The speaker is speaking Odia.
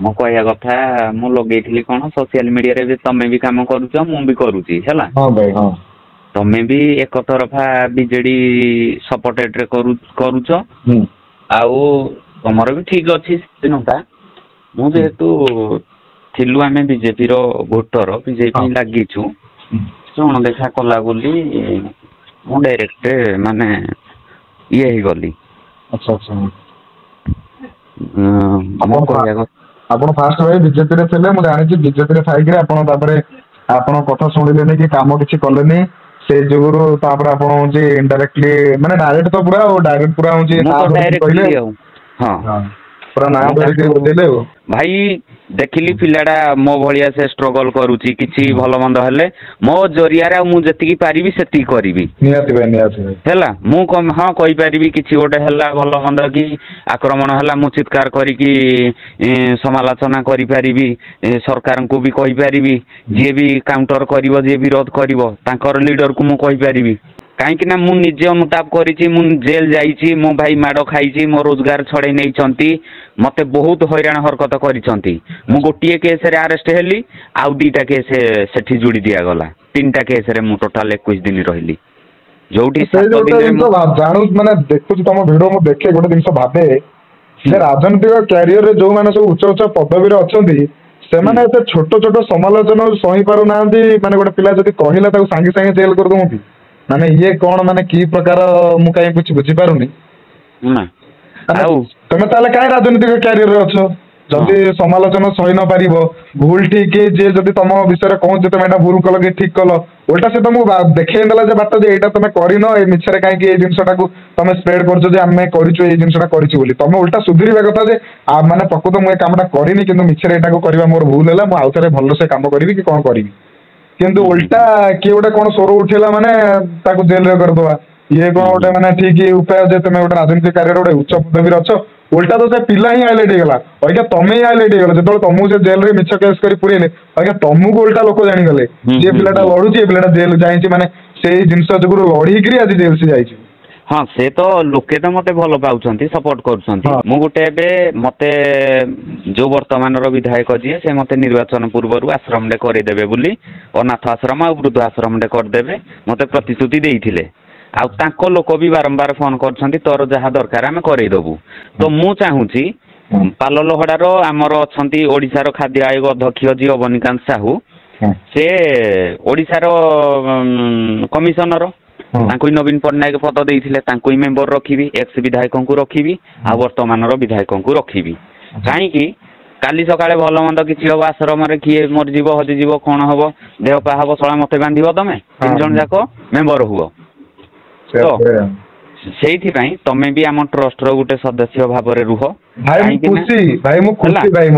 ମୁଁ କହିବା କଥା ମୁଁ ଲଗେଇଥିଲି କଣ ସୋସିଆଲ ମିडिଆରେ ବି ତମେ ବି କାମ କରୁଛ ମୁଁ ବି କରୁଛି ହେଲା। ହଁ ଭାଇ ହଁ। ତମେ ବି ଏକ ତରଫା ବିଜେଡି ସପୋର୍ଟେଡ ରେ କରୁଛ ଆଉ ତମର ବି ଠିକ ଅଛି ଦିନଟା। ମୁଁ ଯେହେତୁ ଥିଲୁ ଆମେ ବିଜେପି ର ଭୋଟର ବିଜେପି ଲାଗିଛୁ କଣ ଦେଖା କଲା ବୋଲି ମୁଁ ଡାଇରେକ୍ଟ ମାନେ ଇଏ ହେଇଗଲି। ଆଚ୍ଛା ଆଚ୍ଛା। ମୋ କହିବା କଥା ଆପଣ ଫାଷ୍ଟ ଭାଇ ବିଜେପିରେ ଥିଲେ ମୁଁ ଜାଣିଛି ବିଜେପିରେ ଥାଇକିରି ଆପଣ ତାପରେ ଆପଣ କଥା ଶୁଣିଲେନି କି କାମ କିଛି କଲେନି ସେଇ ଯୁଗୁରୁ ତାପରେ ଆପଣ ହଉଛି ଇନଡାଇରେକ୍ଟଲି ମାନେ ଡାଇରେକ୍ଟ ତ ପୁରା ଡାଇରେକ୍ଟ ପୁରା ହଉଛି ମୁଁ ନାଁ ତ ଧରିକି କହିଲେ ଡାଇରେକ୍ଟଲି ଆଉ ହଁ ପୁରା ନାଁ ମୁଁ ଧରିକି ତାକୁ ବୁଝେଇଲେ ଆଉ। ଭାଇ ଦେଖିଲି ପିଲାଟା ମୋ ଭଳିଆ ସେ ଷ୍ଟ୍ରଗଲ କରୁଛି କିଛି ଭଲ ମନ୍ଦ ହେଲେ ମୋ ଜରିଆରେ ଆଉ ମୁଁ ଯେତିକି ପାରିବି ସେତିକି କରିବି। ନିହାତି ଭାଇ ନିହାତି ଭାଇ। ହେଲା ମୁଁ ହଁ କହିପାରିବି କିଛି ଗୋଟେ ହେଲା ଭଲ ମନ୍ଦ କି ଆକ୍ରମଣ ହେଲା ମୁଁ ଚିତ୍କାର କରିକି ସମାଲୋଚନା କରିପାରିବି ସରକାରଙ୍କୁ ବି କହିପାରିବି ଯିଏ ବି କାଉଣ୍ଟର କରିବ ଯିଏ ବିରୋଧ କରିବ ତାଙ୍କର ଲିଡରକୁ ମୁଁ କହିପାରିବି। କାହିଁକି ନା ମୁଁ ନିଜେ ଅନୁତାପ କରିଛି ମୁଁ ଜେଲ ଯାଇଛି ମୋ ଭାଇ ମାଡ ଖାଇଛି ମୋ ରୋଜଗାର ଛଡେଇ ନେଇଛନ୍ତି ମତେ ବହୁତ ହଇରାଣ ହରକତ କରିଛନ୍ତି। ମୁଁ ଗୋଟିଏ କେସ ରେ ଆରେଷ୍ଟ ହେଲି ଆଉ 2ଟା କେସ ସେଠି ଯୋଡି ଦିଆଗଲା 3ଟା କେସ ରେ ମୁଁ ଟୋଟାଲ 21 ଦିନ ରହିଲି। ଯୋଉଠି ସେଇ 7 ଗୋଟେ ଦିନରେ ମୁଁ ଜିନିଷ ଜାଣୁ ମାନେ ଦେଖୁଛି ତମ ଭିଡିଓ ମୁଁ ଦେଖେ ଗୋଟେ ଜିନିଷ ଭାବେ ଯେ ରାଜନୈତିକ କ୍ୟାରିୟରରେ ଯୋଉମାନେ ସବୁ ଉଚ୍ଚ ଉଚ୍ଚ ପଦବୀରେ ଅଛନ୍ତି ସେମାନେ ଏତେ ଛୋଟ ଛୋଟ ସମାଲୋଚନା ସହି ପାରୁନାହାନ୍ତି ମାନେ ଗୋଟେ ପିଲା ଯଦି କହିଲା ତାକୁ ସାଙ୍ଗେ ସାଙ୍ଗେ ଜେଲ କରିଦଉନ୍ତି ମାନେ ଇଏ କଣ ମାନେ କି ପ୍ରକାର ମୁଁ କାହିଁ କିଛି ବୁଝିପାରୁନି। ନା ମାନେ ଆଉ ତମେ ତାହେଲେ କାହିଁ ରାଜନୈତିକ କ୍ୟାରିୟରରେ ଅଛ ଯଦି ସମାଲୋଚନା ସହି ନ ପାରିବ ଭୁଲ ଠିକ ଯିଏ ଯଦି ତମ ବିଷୟରେ କହୁଛି ତମେ ଏଇଟା ଭୁଲ କଲ କି ଠିକ କଲ ଓଲଟା ସେ ତମକୁ ଦେଖେଇ ଦେଲା ଯେ ବାଟ ଯେ ଏଇଟା ତମେ କରିନ ଏଇ ମିଛରେ କାହିଁକି ଏଇ ଜିନିଷଟାକୁ ତମେ ସ୍ପ୍ରେଡ କରୁଛ ଯେ ଆମେ କରିଛୁ ଏଇ ଜିନିଷଟା କରିଛୁ ବୋଲି ତମେ ଓଲଟା ସୁଧୁରିବା କଥା ଯେ ମାନେ ପ୍ରକୃତ ମୁଁ ଏ କାମଟା କରିନି କିନ୍ତୁ ମିଛରେ ଏଇଟାକୁ କରିବା ମୋର ଭୁଲ ହେଲା ମୁଁ ଆଉଥରେ ଭଲସେ କାମ କରିବି କି କଣ କରିବି। କିନ୍ତୁ ଓଲଟା କିଏ ଗୋଟେ କଣ ସ୍ୱର ଉଠେଇଲା ମାନେ ତାକୁ ଜେଲରେ କରିଦବା ଇଏ କଣ ଗୋଟେ ମାନେ ଠିକ ଉପାୟ ଯେ ତମେ ଗୋଟେ ରାଜନୀତି କାର୍ୟର ଗୋଟେ ଉଚ୍ଚ ପଦବୀରେ ଅଛ ଓଲଟା ତ ସେ ପିଲା ହିଁ ହାଇଲାଇଟ୍ ହେଇଗଲା ଅଇକା ତମେ ହିଁ ହାଇଲାଇଟ୍ ହେଇଗଲ ଯେତେବେଳେ ତମକୁ ସେ ଜେଲରେ ମିଛ କେସ୍ କରି ପୁରେଇଲେ ଅଇକା ତମକୁ ଓଲଟା ଲୋକ ଜାଣିଗଲେ ଯେ ପିଲାଟା ଲଢୁଛି ଏ ପିଲାଟା ଜେଲ ଯାଇଛି ମାନେ ସେଇ ଜିନିଷ ଯୋଗୁରୁ ଲଢିକିରି ଆଜି ଜେଲ ସେ ଯାଇଛି। ହଁ ସେ ତ ଲୋକେ ତ ମତେ ଭଲ ପାଉଛନ୍ତି ସପୋର୍ଟ କରୁଛନ୍ତି ମୁଁ ଗୋଟେ ଏବେ ମତେ ଯୋଉ ବର୍ତ୍ତମାନର ବିଧାୟକ ଯିଏ ସେ ମତେ ନିର୍ବାଚନ ପୂର୍ବରୁ ଆଶ୍ରମରେ କରେଇଦେବେ ବୋଲି ଅନାଥ ଆଶ୍ରମ ଆଉ ବୃଦ୍ଧ ଆଶ୍ରମରେ କରିଦେବେ ମତେ ପ୍ରତିଶ୍ରୁତି ଦେଇଥିଲେ। ଆଉ ତାଙ୍କ ଲୋକ ବି ବାରମ୍ବାର ଫୋନ କରୁଛନ୍ତି ତୋର ଯାହା ଦରକାର ଆମେ କରେଇଦବୁ ତ ମୁଁ ଚାହୁଁଛି ପାଲଲହଡାର ଆମର ଅଛନ୍ତି ଓଡିଶାର ଖାଦ୍ୟ ଆୟୋଗ ଅଧ୍ୟକ୍ଷ ଯିଏ ଅବନୀକାନ୍ତ ସାହୁ ସେ ଓଡିଶାର କମିଶନର ତାଙ୍କୁ ନବୀନ ପଟ୍ଟନାୟକ ପଦ ଦେଇଥିଲେ ତାଙ୍କୁ ହିଁ ମେମ୍ବର ରଖିବି ଏକ୍ସ ବିଧାୟକଙ୍କୁ ରଖିବି ଆଉ ବର୍ତ୍ତମାନର ବିଧାୟକଙ୍କୁ ରଖିବି। କାହିଁକି କାଲି ସକାଳେ ଭଲ ମନ୍ଦ କିଛି ହବ ଆଶ୍ରମରେ କିଏ ମରିଯିବ ହଜିଯିବ କଣ ହବ ଦେହ ପା ହବ ଶଳା ମତେ ବାନ୍ଧିବ ତମେ 3 ଜଣ ଯାକ ମେମ୍ବର ହୁଅ ତ ସେଇଥିପାଇଁ ତମେ ବି ଆମ ଟ୍ରଷ୍ଟର ଗୋଟେ ସଦସ୍ୟ ଭାବରେ ରୁହ ଭାଇ ମୁଁ କାହିଁକି ନା ଖୁସି ଭାଇ ମୁଁ ଖୁସି ହେଲା ଭାଇ